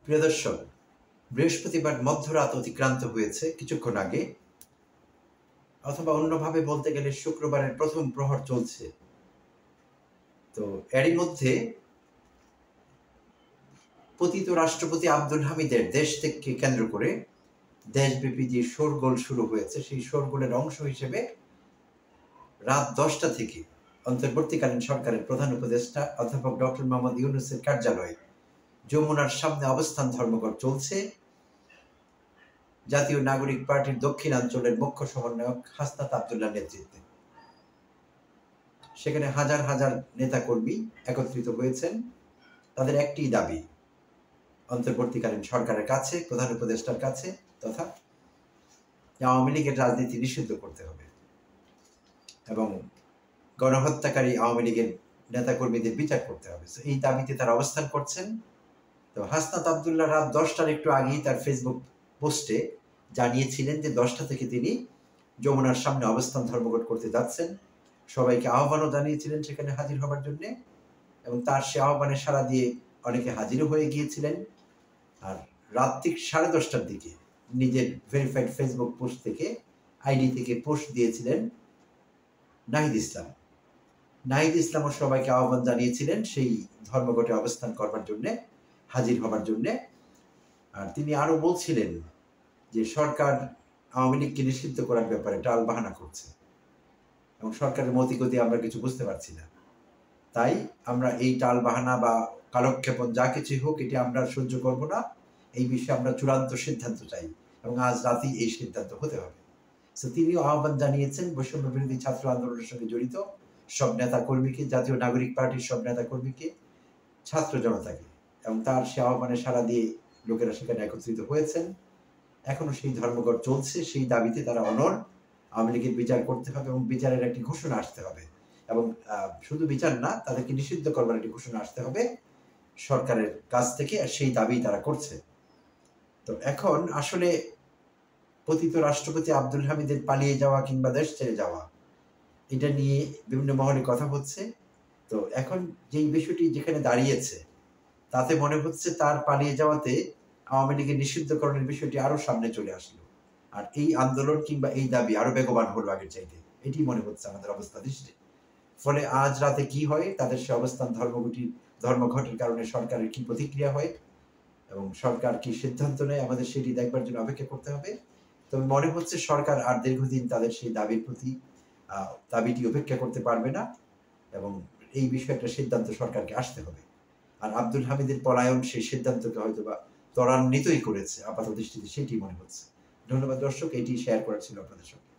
প্রিয় দর্শক, বৃহস্পতিবার মধ্যরাত অতিক্রান্ত হয়েছে কিছুক্ষণ আগে, অথবা অন্যভাবে বলতে গেলে শুক্রবারের প্রথম প্রহর চলছে। তো এরই মধ্যে পতিত রাষ্ট্রপতি আব্দুল হামিদের দেশ থেকে কেন্দ্র করে দেশব্যাপী যে শোরগোল শুরু হয়েছে, সেই শোরগোলের অংশ হিসেবে রাত 10টা থেকে অন্তর্বর্তীকালীন সরকারের প্রধান উপদেষ্টা অধ্যাপক ডক্টর মোহাম্মদ ইউনূসের কার্যালয়ে যমুনার সামনে অবস্থান ধর্মঘট চলছে। জাতীয় নাগরিক পার্টির দক্ষিণাঞ্চলের মুখ্য সমন্বয়ক হাসনাত আব্দুল্লাহর নেতৃত্বে সেখানে হাজার হাজার নেতাকর্মী একত্রিত হয়েছেন। তাদের একটি দাবি অন্তর্বর্তীকালীন সরকারের কাছে, প্রধান উপদেষ্টার কাছে, তথা আওয়ামী লীগের রাজনীতি নিষিদ্ধ করতে হবে এবং গণহত্যাকারী আওয়ামী লীগের নেতাকর্মীদের বিচার করতে হবে। এই দাবিতে তারা অবস্থান করছেন। তো হাসনাত আব্দুল্লাহ রাত 10টার একটু আগেই তার ফেসবুক পোস্টে জানিয়েছিলেন যে 10টা থেকে তিনি যমুনার সামনে অবস্থান ধর্মঘট করতে যাচ্ছেন। সবাইকে আহ্বানও জানিয়েছিলেন সেখানে হাজির হবার জন্য, এবং তার সে আহ্বানে সাড়া দিয়ে অনেকে হাজিরও হয়ে গিয়েছিলেন। আর রাত ঠিক 10:30টার দিকে নিজের ভেরিফাইড ফেসবুক পোস্ট থেকে, আইডি থেকে পোস্ট দিয়েছিলেন নাহিদ ইসলাম। নাহিদ ইসলামও সবাইকে আহ্বান জানিয়েছিলেন সেই ধর্মঘটে অবস্থান করবার জন্যে, হাজির হবার জন্যে। আর তিনি আরো বলছিলেন যে সরকার আওয়ামী লীগকে নিষিদ্ধ করার ব্যাপারে টাল বাহানা করছে এবং সরকারের মতিগতি আমরা কিছু বুঝতে পারছি না। তাই আমরা এই টাল বাহানা বা কালক্ষেপণ যা কিছুই হোক, এটি আমরা সহ্য করব না। এই বিষয়ে আমরা চূড়ান্ত সিদ্ধান্ত চাই এবং আজ রাতেই এই সিদ্ধান্ত হতে হবে। তিনিও আহ্বান জানিয়েছেন বৈষম্য বিরোধী ছাত্র আন্দোলনের সঙ্গে জড়িত সব নেতা কর্মীকে, জাতীয় নাগরিক পার্টির সব নেতা কর্মীকে, ছাত্র জনতাকে, এবং তার সে আহ্বানে সাড়া দিয়ে লোকেরা সেখানে একত্রিত হয়েছেন। এখনো সেই ধর্মঘট চলছে। সেই দাবিতে তারা অনড়। আওয়ামী লীগের বিচার করতে হবে এবং বিচারের একটি ঘোষণা আসতে হবে, এবং শুধু বিচার না, তাদেরকে নিষিদ্ধ করবার একটি ঘোষণা আসতে হবে সরকারের কাছ থেকে। আর সেই দাবি তারা করছে। তো এখন আসলে পতিত রাষ্ট্রপতি আব্দুল হামিদের পালিয়ে যাওয়া কিংবা দেশ ছেড়ে যাওয়া, এটা নিয়ে বিভিন্ন মহলে কথা হচ্ছে। তো এখন যেই বিষয়টি যেখানে দাঁড়িয়েছে, তাতে মনে হচ্ছে তার পালিয়ে যাওয়াতে আওয়ামী লীগের নিষিদ্ধকরণের বিষয়টি আরো সামনে চলে আসলো, আর এই আন্দোলন কিংবা এই দাবি আরো বেগবান হলো আগের চাইতে। এটি মনে হচ্ছে আমাদের অবস্থা দৃষ্টি। ফলে আজ রাতে কি হয়, তাদের সে অবস্থান ধর্মঘটের কারণে সরকারের কি প্রতিক্রিয়া হয় এবং সরকার কি সিদ্ধান্ত নেয়, আমাদের সেটি দেখবার জন্য অপেক্ষা করতে হবে। তবে মনে হচ্ছে সরকার আর দীর্ঘদিন তাদের সেই দাবিটি উপেক্ষা করতে পারবে না, এবং এই বিষয়ে একটা সিদ্ধান্ত সরকারকে আসতে হবে। আর আব্দুল হামিদের পলায়ন সেই সিদ্ধান্তকে হয়তো বা ত্বরান্বিতই করেছে আপাত দৃষ্টিতে, সেটি মনে হচ্ছে। ধন্যবাদ দর্শক, এটি শেয়ার করা ছিল আপনাদের সঙ্গে।